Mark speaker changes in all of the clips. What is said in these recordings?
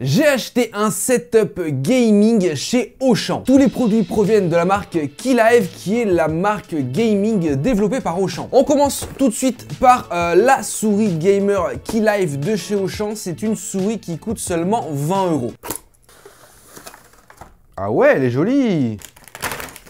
Speaker 1: J'ai acheté un setup gaming chez Auchan. Tous les produits proviennent de la marque Keylive, qui est la marque gaming développée par Auchan. On commence tout de suite par la souris gamer Keylive de chez Auchan. C'est une souris qui coûte seulement 20 €. Ah ouais, elle est jolie!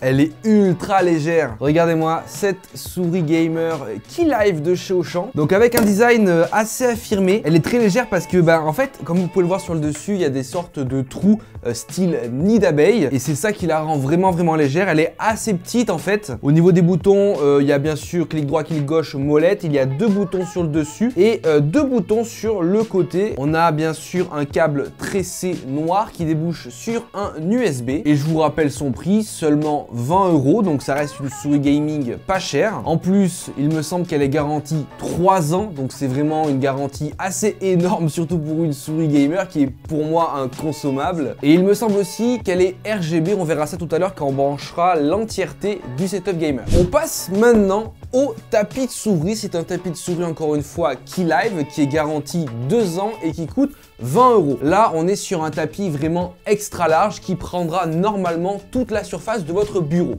Speaker 1: Elle est ultra légère. Regardez-moi cette souris gamer Keylive de chez Auchan. Donc avec un design assez affirmé. Elle est très légère parce que en fait, comme vous pouvez le voir sur le dessus, il y a des sortes de trous style nid d'abeille. Et c'est ça qui la rend vraiment légère. Elle est assez petite en fait. Au niveau des boutons, il y a bien sûr clic droit, clic gauche, molette. Il y a 2 boutons sur le dessus et 2 boutons sur le côté. On a bien sûr un câble tressé noir qui débouche sur un USB. Et je vous rappelle son prix, seulement 20 €, donc ça reste une souris gaming pas chère. En plus, il me semble qu'elle est garantie 3 ans, donc c'est vraiment une garantie assez énorme, surtout pour une souris gamer qui est pour moi inconsommable. Et il me semble aussi qu'elle est RGB, on verra ça tout à l'heure quand on branchera l'entièreté du setup gamer. On passe maintenant au tapis de souris. C'est un tapis de souris encore une fois Keylive qui est garanti 2 ans et qui coûte 20 €. Là, on est sur un tapis vraiment extra large qui prendra normalement toute la surface de votre bureau.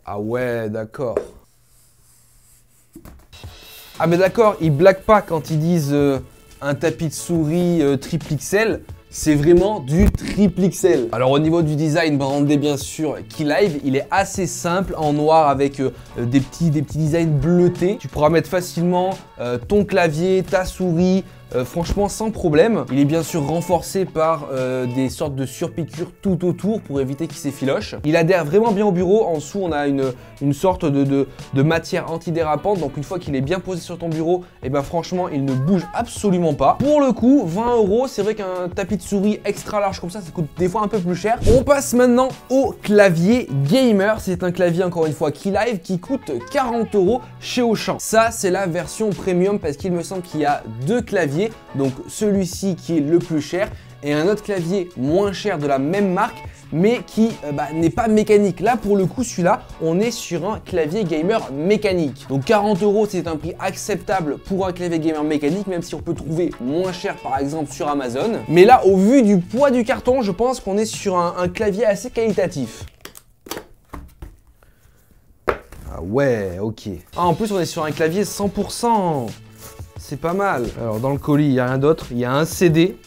Speaker 1: Ah ouais, d'accord. Ah mais d'accord, ils blaguent pas quand ils disent un tapis de souris triple XL. C'est vraiment du triple XL. Alors au niveau du design brandé bien sûr Keylive, il est assez simple en noir avec des petits designs bleutés. Tu pourras mettre facilement ton clavier, ta souris, franchement sans problème. Il est bien sûr renforcé par des sortes de surpiqûres tout autour pour éviter qu'il s'effiloche. Il adhère vraiment bien au bureau. En dessous on a une sorte de matière antidérapante. Donc une fois qu'il est bien posé sur ton bureau, et franchement il ne bouge absolument pas. Pour le coup 20 €, c'est vrai qu'un tapis de souris extra large comme ça coûte des fois un peu plus cher. On passe maintenant au clavier gamer. C'est un clavier encore une fois Keylive qui coûte 40 € chez Auchan. Ça c'est la version premium parce qu'il me semble qu'il y a 2 claviers. Donc celui-ci qui est le plus cher et un autre clavier moins cher de la même marque mais qui n'est pas mécanique. Là pour le coup celui-là on est sur un clavier gamer mécanique. Donc 40 € c'est un prix acceptable pour un clavier gamer mécanique, même si on peut trouver moins cher par exemple sur Amazon. Mais là au vu du poids du carton, je pense qu'on est sur un clavier assez qualitatif. Ah ouais, ok. Ah en plus on est sur un clavier 100%. C'est pas mal. Alors dans le colis, il n'y a rien d'autre. Il y a un CD.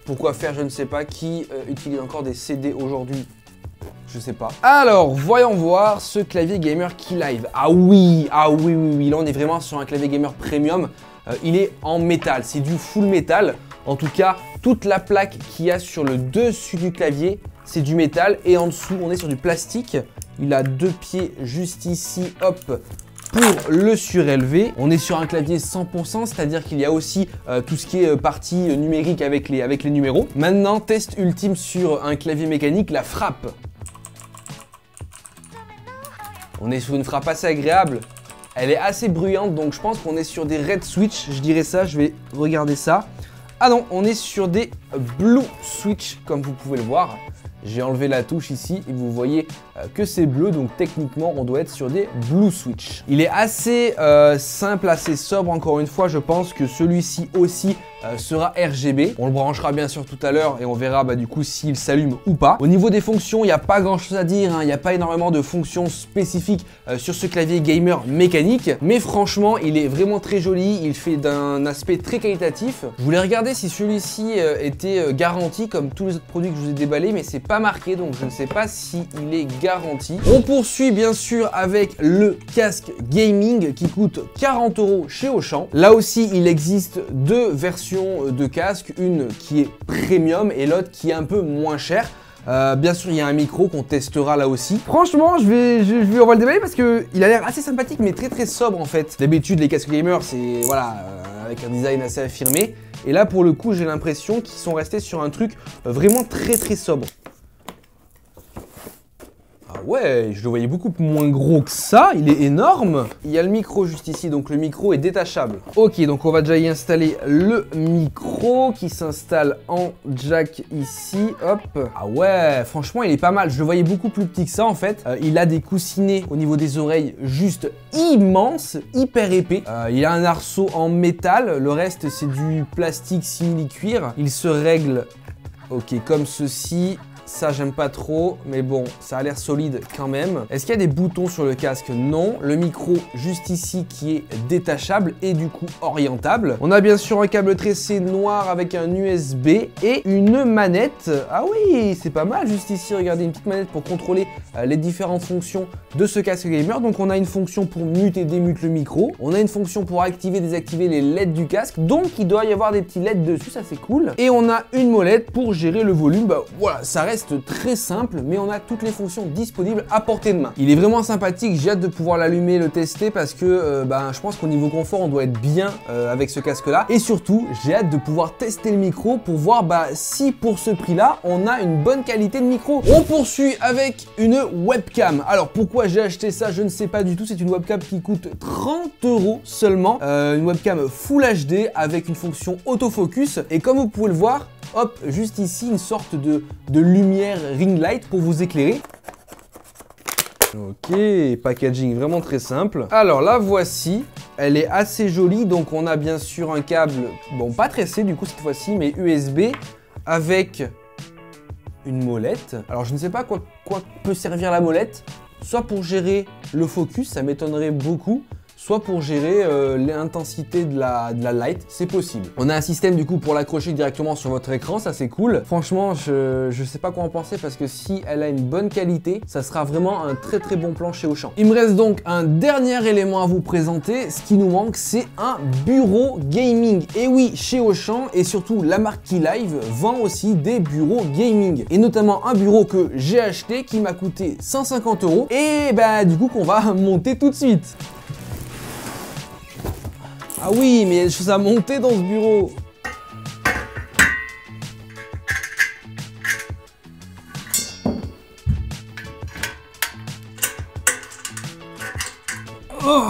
Speaker 1: Pourquoi faire, je ne sais pas. Qui utilise encore des CD aujourd'hui? Je sais pas. Alors, voyons voir ce clavier gamer Keylive. Ah oui. Là, on est vraiment sur un clavier gamer premium. Il est en métal. C'est du full métal. En tout cas, toute la plaque qu'il y a sur le dessus du clavier, c'est du métal. Et en dessous, on est sur du plastique. Il a 2 pieds juste ici. Hop. Pour le surélever, on est sur un clavier 100%, c'est-à-dire qu'il y a aussi tout ce qui est partie numérique avec les numéros. Maintenant, test ultime sur un clavier mécanique, la frappe. On est sur une frappe assez agréable. Elle est assez bruyante, donc je pense qu'on est sur des red switch, je dirais ça, je vais regarder ça. Ah non, on est sur des blue switch, comme vous pouvez le voir. J'ai enlevé la touche ici et vous voyez que c'est bleu, donc techniquement on doit être sur des blue switch. Il est assez simple, assez sobre. Encore une fois, je pense que celui-ci aussi sera RGB. On le branchera bien sûr tout à l'heure et on verra du coup s'il s'allume ou pas. Au niveau des fonctions, il n'y a pas grand chose à dire, hein. Il n'y a pas énormément de fonctions spécifiques sur ce clavier gamer mécanique, mais franchement il est vraiment très joli, il fait d'un aspect très qualitatif. Je voulais regarder si celui-ci était garanti comme tous les autres produits que je vous ai déballés, mais c'est pas marqué, donc je ne sais pas si il est garanti. On poursuit bien sûr avec le casque gaming qui coûte 40 € chez Auchan. Là aussi il existe 2 versions de casque, une qui est premium et l'autre qui est un peu moins chère. Bien sûr il y a un micro qu'on testera là aussi. Franchement on va le déballer parce que il a l'air assez sympathique mais très sobre en fait. D'habitude les casques gamers c'est voilà avec un design assez affirmé, et là pour le coup j'ai l'impression qu'ils sont restés sur un truc vraiment très sobre. Ah Ah ouais, je le voyais beaucoup moins gros que ça, il est énorme. Il y a le micro juste ici, donc le micro est détachable. Ok, donc on va déjà y installer le micro qui s'installe en jack ici, hop. Ah ouais, franchement il est pas mal, je le voyais beaucoup plus petit que ça en fait. Il a des coussinets au niveau des oreilles juste immenses, hyper épais. Il a un arceau en métal, le reste c'est du plastique simili-cuir. Il se règle, ok, comme ceci. Ça, j'aime pas trop, mais bon, ça a l'air solide quand même. Est-ce qu'il y a des boutons sur le casque? Non. Le micro juste ici qui est détachable et du coup orientable. On a bien sûr un câble tressé noir avec un USB et une manette. Ah oui, c'est pas mal juste ici. Regardez, une petite manette pour contrôler les différentes fonctions de ce casque gamer. Donc, on a une fonction pour mute et démute le micro. On a une fonction pour activer et désactiver les LED du casque. Donc, il doit y avoir des petits LED dessus, ça c'est cool. Et on a une molette pour gérer le volume. Bah voilà, ça reste très simple, mais on a toutes les fonctions disponibles à portée de main. Il est vraiment sympathique, j'ai hâte de pouvoir l'allumer, le tester parce que je pense qu'au niveau confort, on doit être bien avec ce casque-là. Et surtout, j'ai hâte de pouvoir tester le micro pour voir si pour ce prix-là, on a une bonne qualité de micro. On poursuit avec une webcam. Alors pourquoi j'ai acheté ça, je ne sais pas du tout. C'est une webcam qui coûte 30 € seulement. Une webcam Full HD avec une fonction autofocus. Et comme vous pouvez le voir, hop, juste ici, une sorte de lumière ring light pour vous éclairer. Ok, packaging vraiment très simple. Alors la voici, elle est assez jolie. Donc on a bien sûr un câble, bon pas tressé du coup cette fois-ci, mais USB avec une molette. Alors je ne sais pas quoi peut servir la molette. Soit pour gérer le focus, ça m'étonnerait beaucoup. Soit pour gérer l'intensité de la light, c'est possible. On a un système du coup pour l'accrocher directement sur votre écran, ça c'est cool. Franchement, je sais pas quoi en penser parce que si elle a une bonne qualité, ça sera vraiment un très bon plan chez Auchan. Il me reste donc un dernier élément à vous présenter. Ce qui nous manque, c'est un bureau gaming. Et oui, chez Auchan et surtout la marque Keylive vend aussi des bureaux gaming. Et notamment un bureau que j'ai acheté qui m'a coûté 150 € et du coup qu'on va monter tout de suite. Ah oui, mais il y a des choses à monter dans ce bureau. Oh.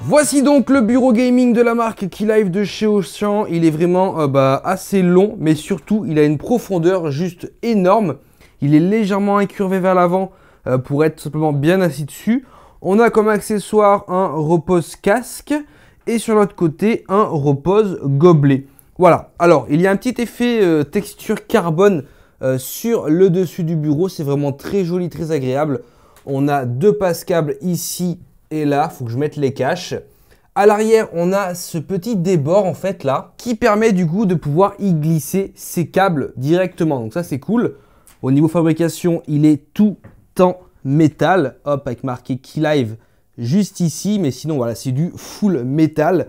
Speaker 1: Voici donc le bureau gaming de la marque Keylive de chez Auchan. Il est vraiment assez long, mais surtout il a une profondeur juste énorme. Il est légèrement incurvé vers l'avant pour être simplement bien assis dessus. On a comme accessoire un repose-casque et sur l'autre côté un repose-gobelet. Voilà, alors il y a un petit effet texture carbone sur le dessus du bureau. C'est vraiment très joli, très agréable. On a deux passes-câbles ici et là, il faut que je mette les caches. À l'arrière, on a ce petit débord en fait là qui permet du coup de pouvoir y glisser ces câbles directement. Donc ça c'est cool. Au niveau fabrication, il est tout en métal, hop, avec marqué Keylive juste ici, mais sinon voilà, c'est du full métal.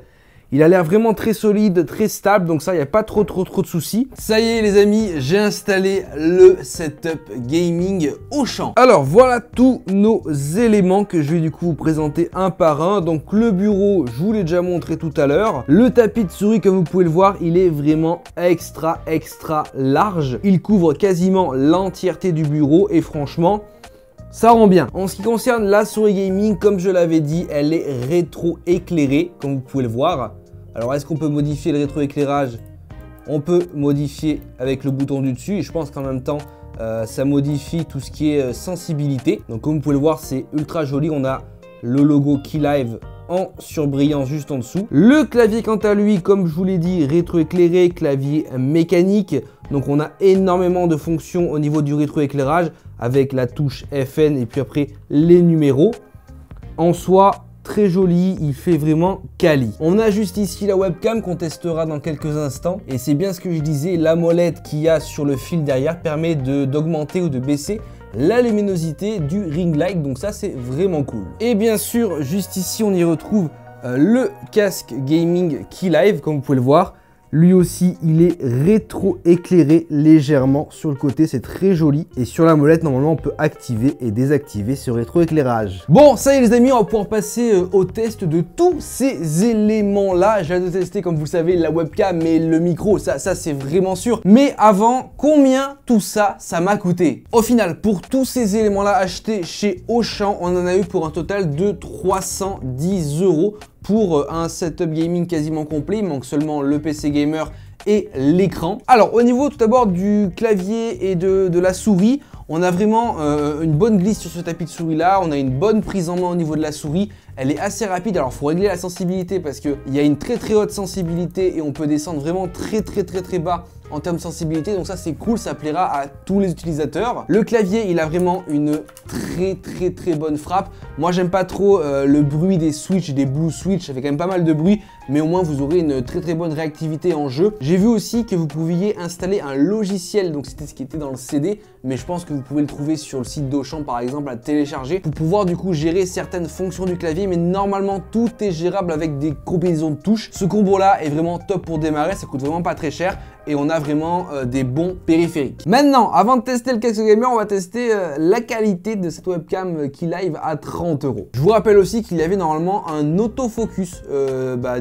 Speaker 1: Il a l'air vraiment très solide, très stable, donc ça, il n'y a pas trop de soucis. Ça y est les amis, j'ai installé le setup gaming Auchan. Alors voilà tous nos éléments que je vais du coup vous présenter un par un. Donc le bureau, je vous l'ai déjà montré tout à l'heure. Le tapis de souris, comme vous pouvez le voir, il est vraiment extra large. Il couvre quasiment l'entièreté du bureau et franchement, ça rend bien. En ce qui concerne la souris gaming, comme je l'avais dit, elle est rétro-éclairée, comme vous pouvez le voir. Alors, est-ce qu'on peut modifier le rétro-éclairage? On peut modifier avec le bouton du dessus et je pense qu'en même temps, ça modifie tout ce qui est sensibilité. Donc, comme vous pouvez le voir, c'est ultra joli. On a le logo Keylive en surbrillant juste en dessous. Le clavier, quant à lui, comme je vous l'ai dit, rétro-éclairé, clavier mécanique. Donc, on a énormément de fonctions au niveau du rétro-éclairage avec la touche FN et puis après les numéros. En soi, très joli, il fait vraiment quali. On a juste ici la webcam qu'on testera dans quelques instants. Et c'est bien ce que je disais, la molette qu'il y a sur le fil derrière permet d'augmenter ou de baisser la luminosité du ring light. Donc ça, c'est vraiment cool. Et bien sûr, juste ici, on y retrouve le casque gaming Keylive, comme vous pouvez le voir.
Speaker 2: Lui aussi, il est rétro-éclairé légèrement sur le côté, c'est très joli. Et sur la molette, normalement, on peut activer et désactiver ce rétro-éclairage.
Speaker 1: Bon, ça y est les amis, on va pouvoir passer au test de tous ces éléments-là. J'ai hâte de tester, comme vous le savez, la webcam et le micro, ça c'est vraiment sûr. Mais avant, combien tout ça m'a coûté? Au final, pour tous ces éléments-là achetés chez Auchan, on en a eu pour un total de 310 € pour un setup gaming quasiment complet. Il manque seulement le PC gamer et l'écran. Alors au niveau tout d'abord du clavier et de la souris, on a vraiment une bonne glisse sur ce tapis de souris là, on a une bonne prise en main au niveau de la souris, elle est assez rapide. Alors il faut régler la sensibilité parce qu'il y a une très haute sensibilité et on peut descendre vraiment très bas en termes de sensibilité, donc ça c'est cool, ça plaira à tous les utilisateurs. Le clavier, il a vraiment une très bonne frappe. Moi j'aime pas trop le bruit des switches, des blue switch, ça fait quand même pas mal de bruit, mais au moins vous aurez une très bonne réactivité en jeu. J'ai vu aussi que vous pouviez installer un logiciel, donc c'était ce qui était dans le CD, mais je pense que vous pouvez le trouver sur le site d'Auchan par exemple à télécharger pour pouvoir du coup gérer certaines fonctions du clavier, mais normalement tout est gérable avec des combinaisons de touches. Ce combo là est vraiment top pour démarrer, ça coûte vraiment pas très cher et on a vraiment des bons périphériques. Maintenant, avant de tester le casque gamer, on va tester la qualité de cette webcam Keylive à 30 €. Je vous rappelle aussi qu'il y avait normalement un autofocus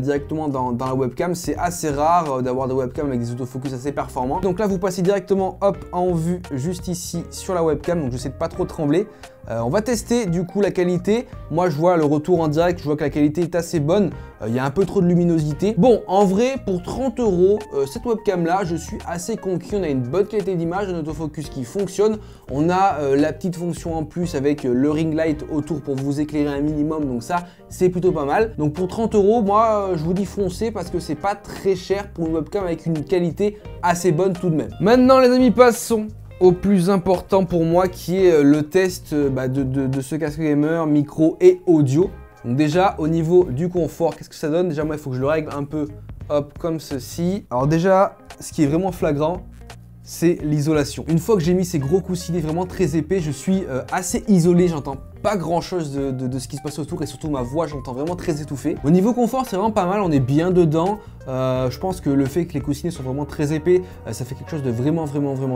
Speaker 1: directement dans la webcam. C'est assez rare d'avoir des webcams avec des autofocus assez performants. Donc là, vous passez directement hop en vue juste ici sur la webcam. Donc j'essaie de pas trop trembler. On va tester du coup la qualité. Moi je vois le retour en direct, je vois que la qualité est assez bonne. Il y a un peu trop de luminosité. Bon, en vrai, pour 30 €, cette webcam là, je suis assez conquis. On a une bonne qualité d'image, un autofocus qui fonctionne. On a la petite fonction en plus avec le ring light autour pour vous éclairer un minimum. Donc ça, c'est plutôt pas mal. Donc pour 30 €, moi je vous dis foncez parce que c'est pas très cher pour une webcam avec une qualité assez bonne tout de même. Maintenant les amis, passons au plus important pour moi qui est le test de ce casque gamer, micro et audio. Donc déjà au niveau du confort, qu'est-ce que ça donne? Déjà moi il faut que je le règle un peu, hop, comme ceci. Alors déjà, ce qui est vraiment flagrant, c'est l'isolation. Une fois que j'ai mis ces gros coussinets vraiment très épais, je suis assez isolé, j'entends pas grand chose de ce qui se passe autour et surtout ma voix, j'entends vraiment très étouffée. Au niveau confort, c'est vraiment pas mal, on est bien dedans. Je pense que le fait que les coussinets sont vraiment très épais, ça fait quelque chose de vraiment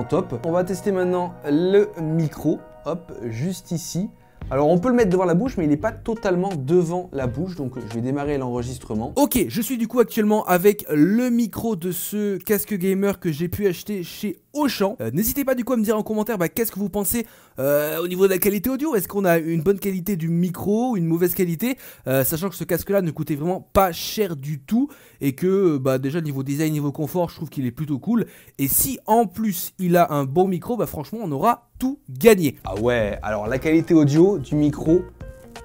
Speaker 1: top. On va tester maintenant le micro, hop, juste ici. Alors on peut le mettre devant la bouche, mais il n'est pas totalement devant la bouche, donc je vais démarrer l'enregistrement. Ok, je suis du coup actuellement avec le micro de ce casque gamer que j'ai pu acheter chez Auchan. N'hésitez pas du coup à me dire en commentaire qu'est-ce que vous pensez au niveau de la qualité audio. Est-ce qu'on a une bonne qualité du micro ou une mauvaise qualité, sachant que ce casque là ne coûtait vraiment pas cher du tout et que déjà niveau design, niveau confort, je trouve qu'il est plutôt cool. Et si en plus il a un bon micro, franchement on aura tout gagné. Ah ouais, alors la qualité audio du micro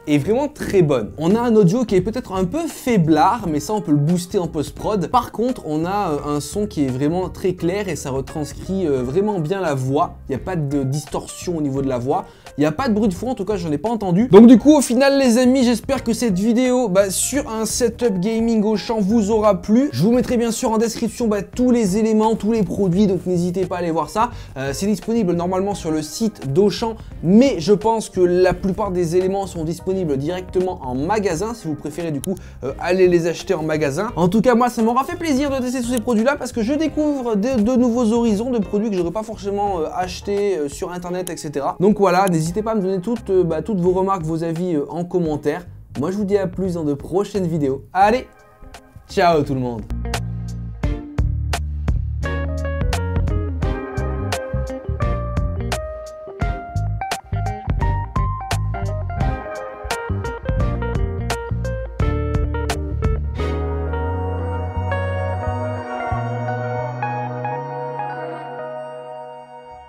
Speaker 1: est vraiment très bonne. On a un audio qui est peut-être un peu faiblard, mais ça on peut le booster en post-prod. Par contre, on a un son qui est vraiment très clair et ça retranscrit vraiment bien la voix. Il n'y a pas de distorsion au niveau de la voix. Il n'y a pas de bruit de fond, en tout cas j'en ai pas entendu. Donc du coup au final les amis, j'espère que cette vidéo sur un setup gaming Auchan vous aura plu. Je vous mettrai bien sûr en description tous les éléments, tous les produits, donc n'hésitez pas à aller voir ça. C'est disponible normalement sur le site d'Auchan, mais je pense que la plupart des éléments sont disponibles directement en magasin si vous préférez du coup aller les acheter en magasin. En tout cas moi ça m'aura fait plaisir de tester tous ces produits là parce que je découvre de nouveaux horizons de produits que j'aurais pas forcément acheté sur internet, etc. Donc voilà, n'hésitez pas à me donner toutes vos remarques, vos avis en commentaire. Moi je vous dis à plus dans de prochaines vidéos. Allez, ciao tout le monde.